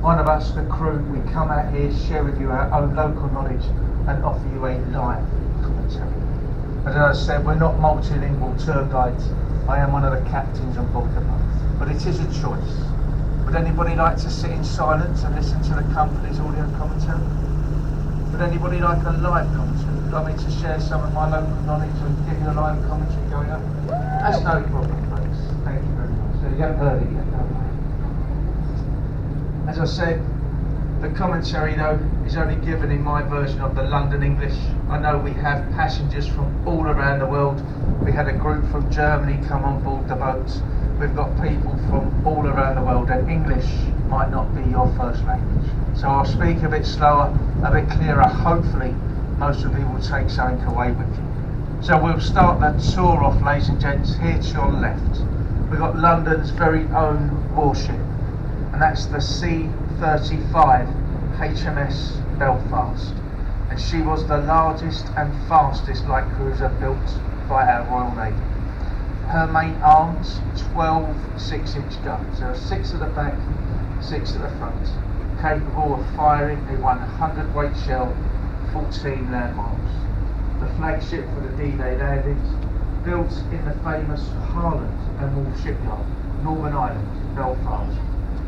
One of us, the crew, we come out here, share with you our own local knowledge and offer you a live commentary. As I said, we're not multilingual tour guides. I am one of the captains on board the boat, but it is a choice. Would anybody like to sit in silence and listen to the company's audio commentary? Would anybody like a live commentary? Would I like me to share some of my local knowledge and give you a live commentary going up? That's no problem, folks. Thank you very much. So you haven't heard it yet, don't worry. As I said, the commentary though is only given in my version of the London English. I know we have passengers from all around the world. We had a group from Germany come on board the boat. We've got people from all around the world, and English might not be your first language. So I'll speak a bit slower, a bit clearer. Hopefully most of you will take something away with you. So we'll start the tour off, ladies and gents, here to your left. We've got London's very own warship, and that's the C-35 HMS Belfast. And she was the largest and fastest light cruiser built by our Royal Navy. Her main arms, 12 6-inch guns. There are 6 at the back, 6 at the front, capable of firing a 100 weight shell, 14 land miles. The flagship for the D-Day landings, built in the famous Harland and Wolff shipyard, Northern Ireland, Belfast,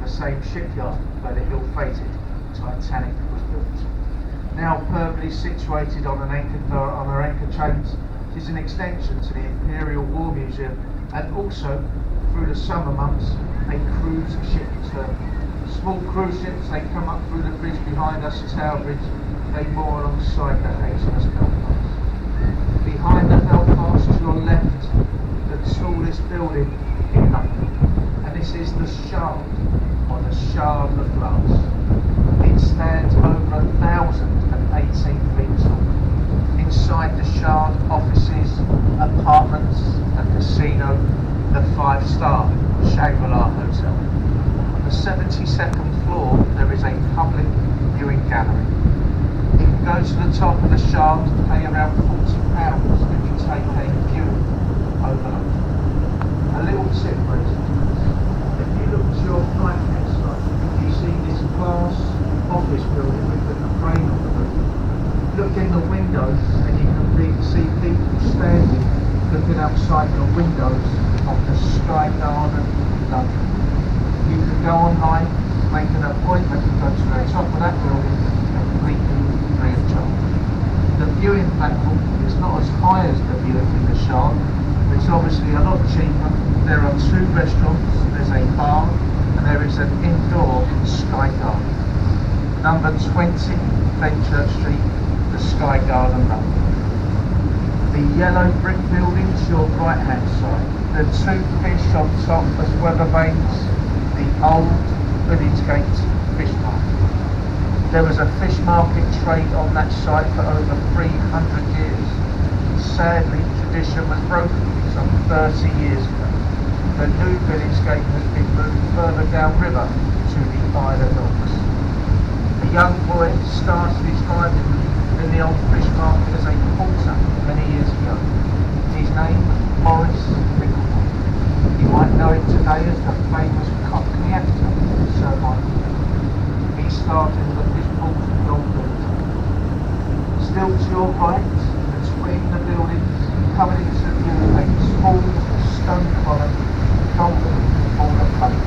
the same shipyard where the ill-fated Titanic was built. Now permanently situated on an anchor chains, it is an extension to the Imperial War Museum, and also through the summer months a cruise ship terminal. Small cruise ships, they come up through the bridge behind us, Tower Bridge, they moor alongside the HMS Belfast. Behind the Belfast to your left, the tallest building in London, and this is the Shard, or the Shard of Glass. It stands over 1,018 feet tall. Inside the Shard, offices, apartments, a casino, the 5-star Shangri-La Hotel. On the 72nd floor there is a public viewing gallery. You can go to the top of the Shard, pay around £40 and you take a view overlook. A little tip, ladies and gents. If you look to your right hand side, you see this glass office building with the crane on the roof. Look in the windows and you can see people standing looking outside the windows of the Sky Garden, London. You can go online, make an appointment and go to the top of that building completely free of charge. The viewing platform is not as high as the view in the Shard, but it's obviously a lot cheaper. There are 2 restaurants, there's a bar, and there is an indoor Sky Garden. Number 20 Fenchurch Street, the Sky Garden, London. The yellow brick building to your right hand side, the 2 fish on top as weather vanes, the old Billingsgate fish market. There was a fish market trade on that site for over 300 years. Sadly, tradition was broken some 30 years ago. The new Billingsgate has been moved further downriver to the Isle of Dogs. A young boy started his driving in the old fish market as a porter many years ago. His name was Maurice Nickleby. You might know him today as the famous Cockney actor, Sir Michael. He started as a fish porter in Old Village. Still to your right, between the buildings, coming into view a small stone column, golden ball of plate,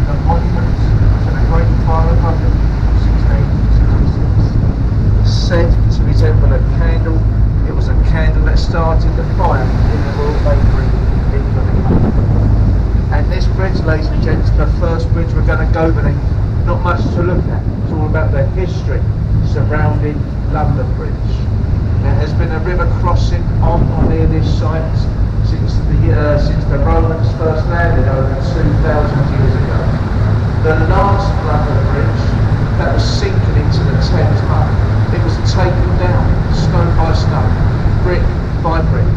the monument to the Great Fire of London of 1666. Said to resemble a candle, it was a candle that started the fire in the Royal Bakery in Liverpool. And this bridge, ladies and gents, the first bridge we're going to go beneath. Not much to look at, it's all about the history surrounding London Bridge. There has been a river crossing on or near this site since the Romans first landed over 2,000 years ago. The last London Bridge that was sinking into the Thames mud, it was taken down stone by stone, brick by brick,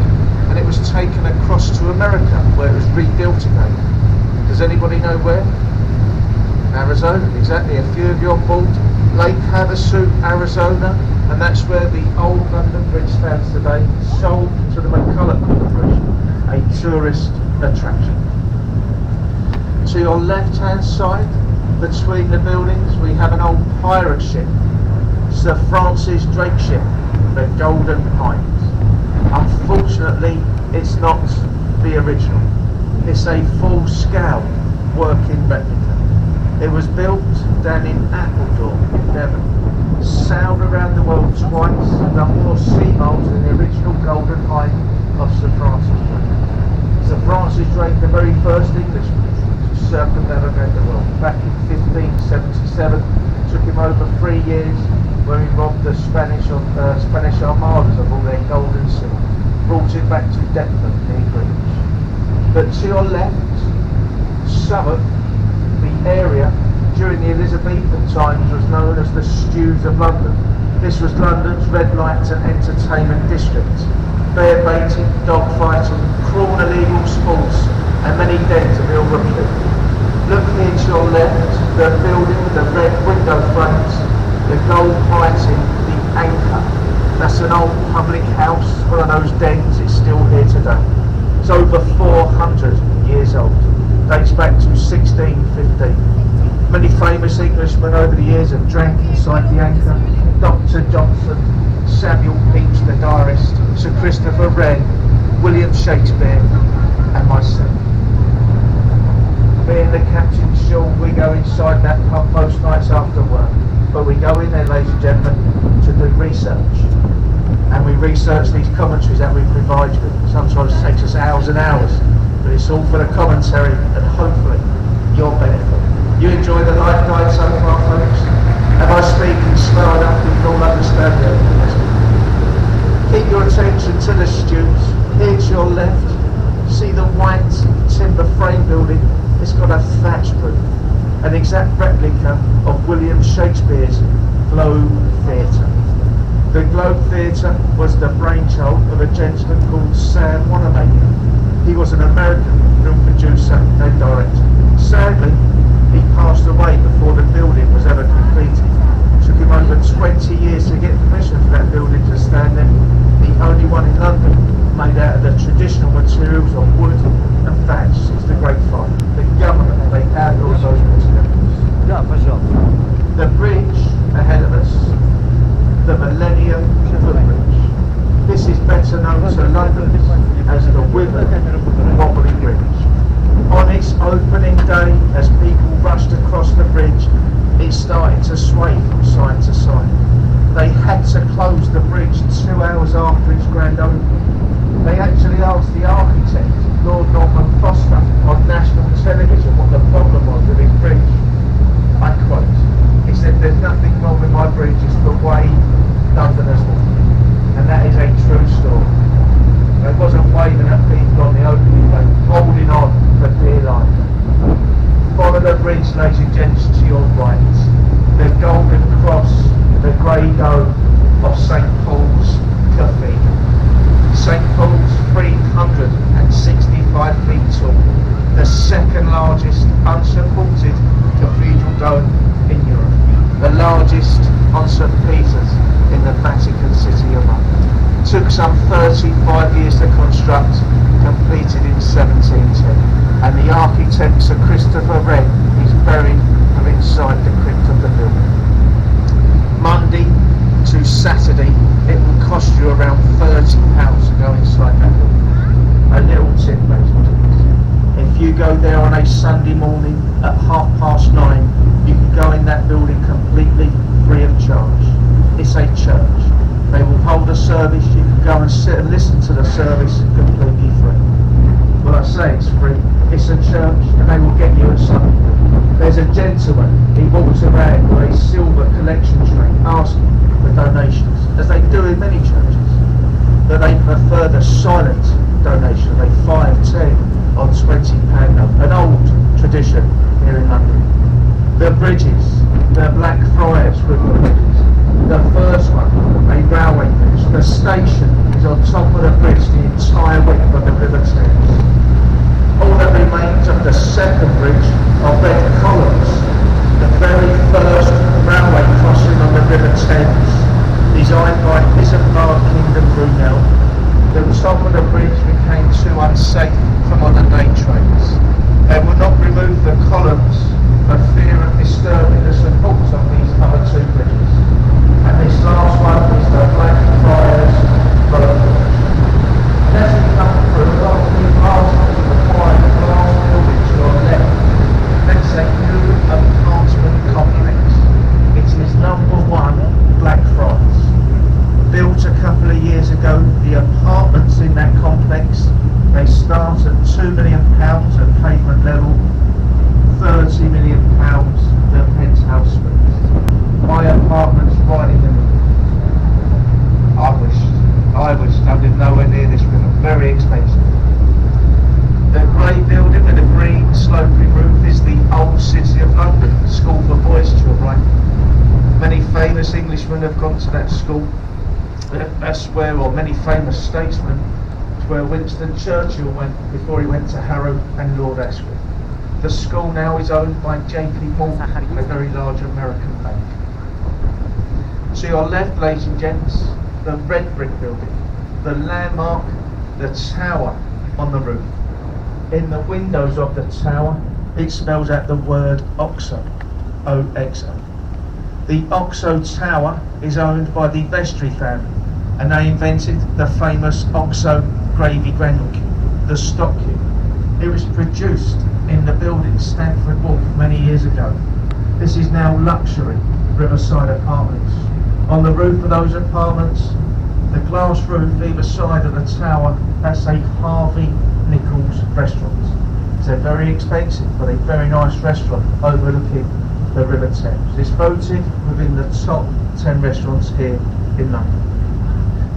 and it was taken across to America where it was rebuilt again. Does anybody know where? Arizona, exactly. A few of you on board Lake Havasu, Arizona, and that's where the old London Bridge stands today, sold to the McCulloch Corporation, a tourist attraction. To your left hand side, between the buildings we have an old pirate ship, Sir Francis Drake ship, the Golden Hind. Unfortunately, it's not the original. It's a full-scale working replica. It was built down in Appledore, Devon, sailed around the world twice, and done more sea miles than the original Golden Hind of Sir Francis Drake. Sir Francis Drake, the very first Englishman to circumnavigate the world. Back in 1577, took him over 3 years, where he robbed the Spanish armadas of all their gold and silver, brought it back to Deptford near Greenwich. But to your left, Southwark, the area during the Elizabethan times was known as the Stews of London. This was London's red light and entertainment district. Bear baiting, dog fighting, cruel and illegal sports, and many dens of ill repute. Look here to your left, the building with the red window frames, the gold writing, the Anchor. That's an old public house, one of those dens. It's still here today. It's over 400 years old. Dates back to 1615. Many famous Englishmen over the years have drank inside the Anchor. Dr. Johnson, Samuel Pepys the diarist, Sir Christopher Wren, William Shakespeare, and myself. Being the captain's shore, we go inside that pub most nights after work. But we go in there, ladies and gentlemen, to do research. And we research these commentaries that we provide you. Sometimes it takes us hours and hours, but it's all for the commentary and hopefully your benefit. You enjoy the life guide so far, folks? Am I speaking slow enough you can all understand it? Keep your attention to the stews. Here to your left, see the white timber frame building. It's got a thatched roof, an exact replica of William Shakespeare's Globe Theatre. The Globe Theatre was the brainchild of a gentleman called Sam Wanamaker. He was an American film producer and director. Sadly, he passed away before the building was ever completed. It took him over 20 years to get permission for that building to stand there. The only one in London made out of the traditional materials of wood and thatch since the Great Fire. The government, they outlaw those materials. The bridge ahead of us, the Millennium Footbridge. This is better known to Londoners as the River Wobbly Bridge. On its opening day, as people rushed across the bridge, it started to sway from side to side. They had to close the bridge 2 hours after its grand opening. They actually asked the architect, Lord Norman Foster, on national television what the problem was with his bridge. I quote, he said, "There's nothing wrong with my bridge, it's the way Londoners walk." And that is a true story. They wasn't waving at people on the opening day, holding on for dear life. Follow the bridge, ladies and gents, to your right. The golden cross, the grey dome of St. Paul's Cathedral. St. Paul's 365 feet tall, the second largest unsupported cathedral dome in Europe, the largest on St. Peter's in the Vatican City of Rome. Took some 35 years to construct, completed in 1710, and the architect Sir Christopher Wren is buried from inside the crypt of the building. Monday to Saturday, it will cost you around £30 to go inside that building. A little tip, ladies and gentlemen. If you go there on a Sunday morning at 9:30, you can go in that building completely free of charge. It's a church. They will hold a service. You can go and sit and listen to the service completely free. Well, I say it's free. It's a church, and they will get you at something. There's a gentleman. He walks around with a silver collection tray, asking for donations, as they do in many churches. But they prefer the silent donation, a £5, £10 or £20 note, an old tradition here in London. The bridges, the Blackfriars River bridges. The first one, a railway bridge. The station is on top of the bridge, the entire width of the River Thames. All that remains of the second bridge are red columns. The very first railway crossing on the River Thames, designed by Isambard Kingdom Brunel. The top of the bridge became too unsafe for modern day trains. They will not remove the columns for fear of this pavement level, £30 million the penthouse suites. My apartment's right in the middle. I wished I lived nowhere near this river. Very expensive. The grey building with the green sloping roof is the old City of London School for Boys Children. Many famous Englishmen have gone to that school. That's where, or many famous statesmen, it's where Winston Churchill went before he went to Harrow and Lord Asquith. The school now is owned by JP Morgan, a very large American bank. To your left, ladies and gents, the red brick building, the landmark, the tower on the roof. In the windows of the tower, it spells out the word OXO, O-X-O. The OXO Tower is owned by the Vestry family, and they invented the famous OXO gravy granule cube, the stock cube. It was produced in the building Stamford Wharf many years ago. This is now luxury riverside apartments. On the roof of those apartments, the glass roof either side of the tower, that's a Harvey Nichols restaurant. It's a very expensive but a very nice restaurant overlooking the River Thames. It's voted within the top 10 restaurants here in London.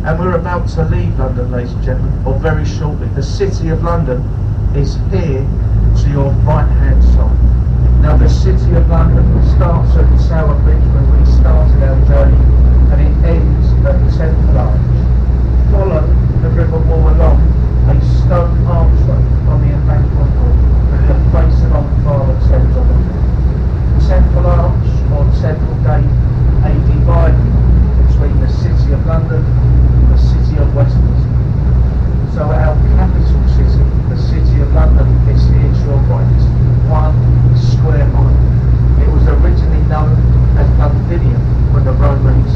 And we're about to leave London, ladies and gentlemen, or very shortly. The City of London is here to your right hand side. Now the City of London starts at the Tower Bridge where we started our journey, and it ends at the Temple Arch. Follow the River Wall along a stone archway on the embankment with the facing on Father Thames on the left. Temple Arch or Temple Gate, a dividing between the City of London and the City of Westminster. So our capital city, the City of London, is here to your right, 1 square mile. It was originally known as Londinium when the Romans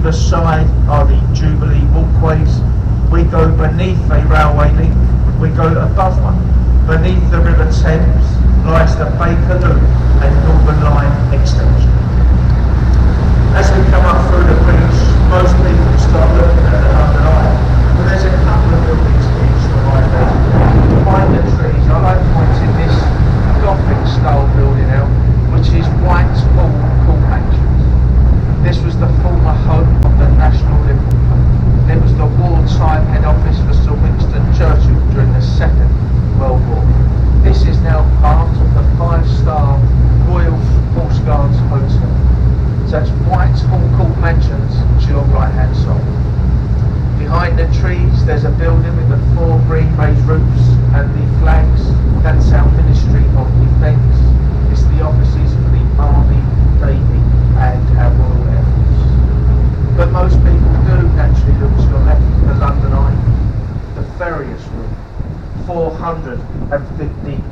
either side are the Jubilee walkways. We go beneath a railway link, we go above one. Beneath the River Thames lies the Bakerloo and Northern Line extension. As we come up through the bridge, most people start looking at the London Eye, but there's a couple of buildings each to the right there. Behind the trees, I like pointing this Gothic style building out, which is Whitehall Court Mansions. This was the former home of the National Liberal Club. It was the wartime head office for Sir Winston Churchill during the Second World War. This is now part of the 5-star Royal Horse Guards Hotel. So that's Whitehall Court Mansions to your right hand side. Behind the trees there's a building with the 4 green raised roofs and the flags. That's our Ministry of Defence. It's the offices for the Army, Navy and our Royal Air Force. But most people do naturally look to your left, the London Eye, the Ferriers Room, 450 feet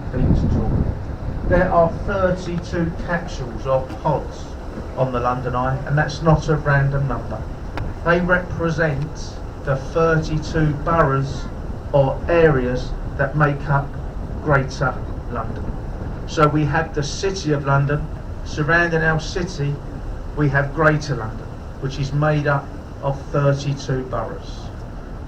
tall. There are 32 capsules or pods on the London Eye, and that's not a random number. They represent the 32 boroughs or areas that make up Greater London. So we have the City of London. Surrounding our city we have Greater London, which is made up of 32 boroughs.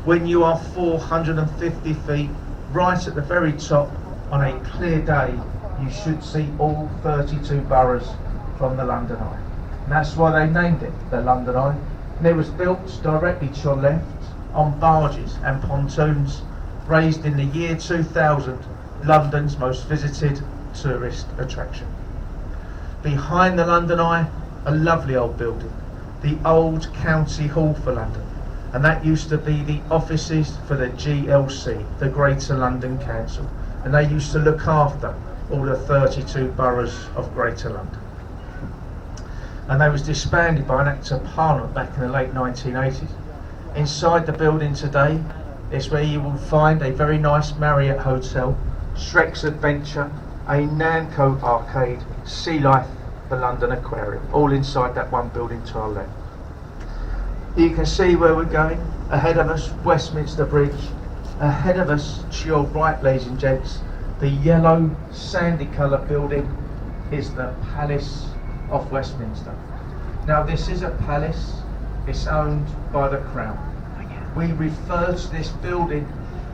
When you are 450 feet right at the very top on a clear day, you should see all 32 boroughs from the London Eye. And that's why they named it the London Eye. And it was built directly to your left on barges and pontoons, raised in the year 2000, London's most visited tourist attraction. Behind the London Eye, a lovely old building, the old County Hall for London, and that used to be the offices for the GLC, the Greater London Council, and they used to look after all the 32 boroughs of Greater London. And they was disbanded by an Act of Parliament back in the late 1980s. Inside the building today is where you will find a very nice Marriott hotel, Shrek's Adventure, a Namco arcade, Sea Life, the London Aquarium, all inside that one building to our left. You can see where we're going. Ahead of us, Westminster Bridge. Ahead of us, to your right, ladies and gents, the yellow sandy colour building is the Palace of Westminster. Now this is a palace, it's owned by the Crown. We refer to this building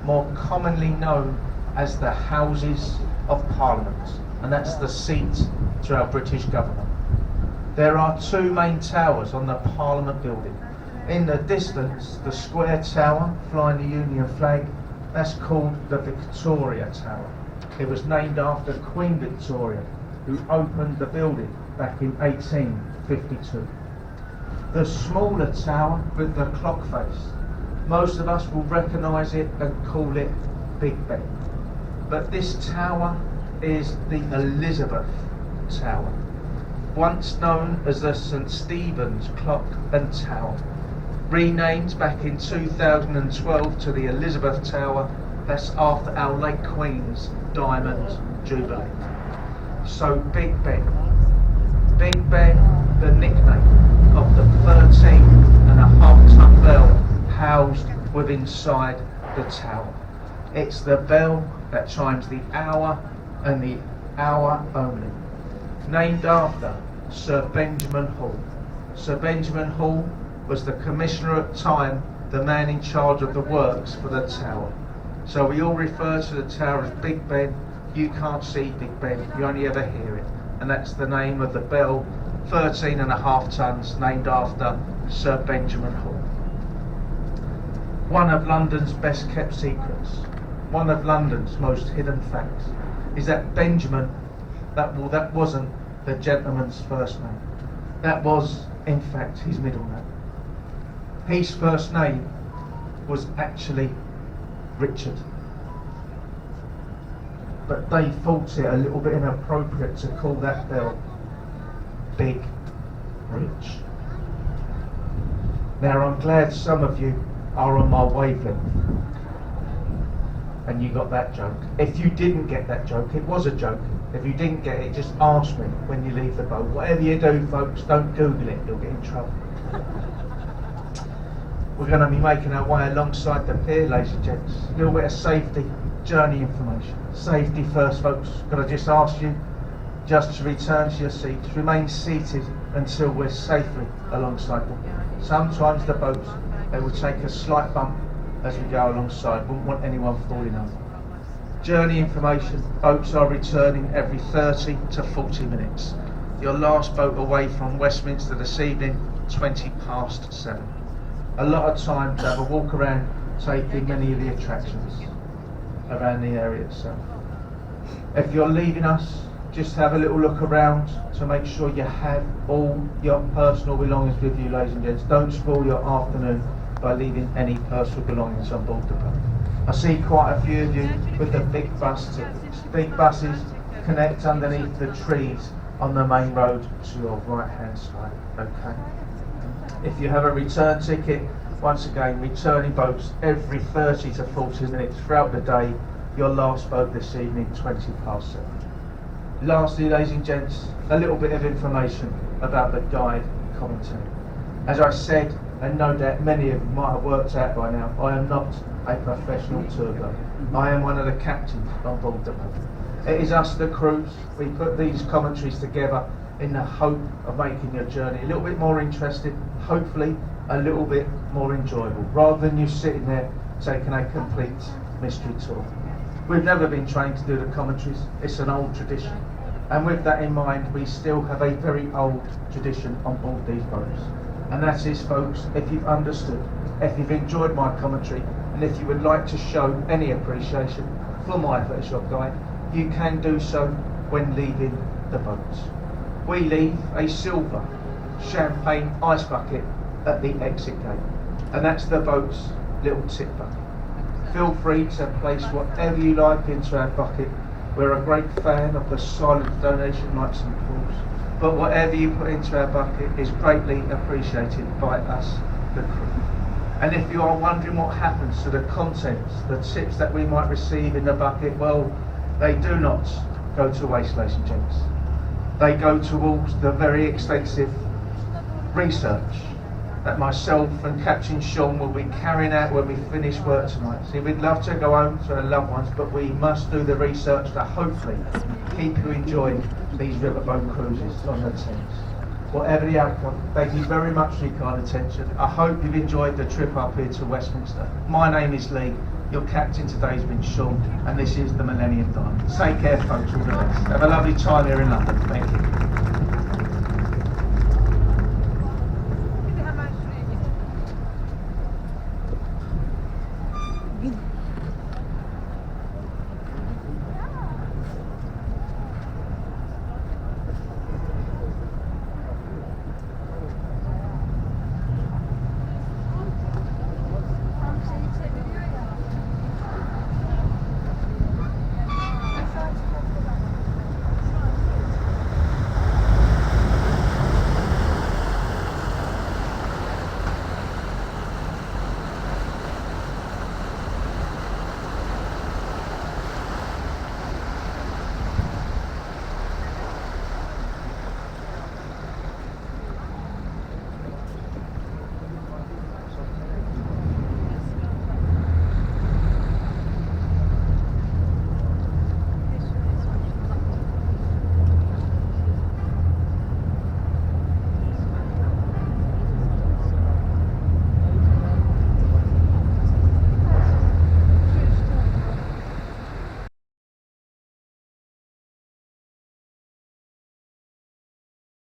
more commonly known as the Houses of Parliament, and that's the seat to our British government. There are 2 main towers on the Parliament building. In the distance, the square tower flying the Union flag, that's called the Victoria Tower. It was named after Queen Victoria, who opened the building back in 1852. The smaller tower with the clock face, most of us will recognise it and call it Big Ben. But this tower is the Elizabeth Tower, once known as the St Stephen's Clock and Tower. Renamed back in 2012 to the Elizabeth Tower, that's after our late Queen's Diamond Jubilee. So Big Ben. Big Ben, the nickname of the 13.5-ton bell housed within inside the tower. It's the bell that chimes the hour and the hour only. Named after Sir Benjamin Hall. Sir Benjamin Hall was the commissioner at the time, the man in charge of the works for the tower. So we all refer to the tower as Big Ben. You can't see Big Ben, you only ever hear it. And that's the name of the bell, 13.5 tons, named after Sir Benjamin Hall. One of London's best kept secrets, one of London's most hidden facts, is that Benjamin, that wasn't the gentleman's first name. That was, in fact, his middle name. His first name was actually Richard. But they thought it a little bit inappropriate to call that bell Big Rich. Now I'm glad some of you are on my wavelength and you got that joke. If you didn't get that joke, it was a joke. If you didn't get it, just ask me when you leave the boat. Whatever you do, folks, don't Google it, you'll get in trouble. We're going to be making our way alongside the pier, ladies and gents. A little bit of safety, journey information. Safety first, folks. Got to just ask you just to return to your seats. Remain seated until we're safely alongside them. Sometimes the boats, they will take a slight bump as we go alongside. Wouldn't want anyone falling over. Journey information. Boats are returning every 30 to 40 minutes. Your last boat away from Westminster this evening, 7:20. A lot of time to have a walk around, taking many of the attractions around the area itself. If you're leaving us, just have a little look around to make sure you have all your personal belongings with you, ladies and gents. Don't spoil your afternoon by leaving any personal belongings on board the boat. I see quite a few of you with the big bus tickets. Big buses connect underneath the trees on the main road to your right hand side, okay? If you have a return ticket, once again, returning boats every 30 to 40 minutes throughout the day. Your last boat this evening, 7:20. Lastly, ladies and gents, a little bit of information about the guide commentary. As I said, and no doubt many of you might have worked out by now, I am not a professional tour guide. I am one of the captains on board the boat. It is us, the crews. We put these commentaries together in the hope of making your journey a little bit more interesting, hopefully a little bit more enjoyable, rather than you sitting there taking a complete mystery tour. We've never been trained to do the commentaries. It's an old tradition. And with that in mind, we still have a very old tradition on board these boats. And that is, folks, if you've understood, if you've enjoyed my commentary, and if you would like to show any appreciation for my Photoshop guide, you can do so when leaving the boats. We leave a silver champagne ice bucket at the exit gate, and that's the boat's little tip bucket. Feel free to place whatever you like into our bucket. We're a great fan of the silent donation like St. Paul's, but whatever you put into our bucket is greatly appreciated by us, the crew. And if you are wondering what happens to the contents, the tips that we might receive in the bucket, well, they do not go to waste, ladies and gents. They go towards the very extensive research that myself and Captain Sean will be carrying out when we finish work tonight. See, we'd love to go home to our loved ones, but we must do the research to hopefully keep you enjoying these riverboat cruises on the Thames. Whatever the outcome, thank you very much for your kind attention. I hope you've enjoyed the trip up here to Westminster. My name is Lee. Your captain today's been Sean, and this is the Millennium Diamond. Take care, folks. All the best. Have a lovely time here in London. Thank you.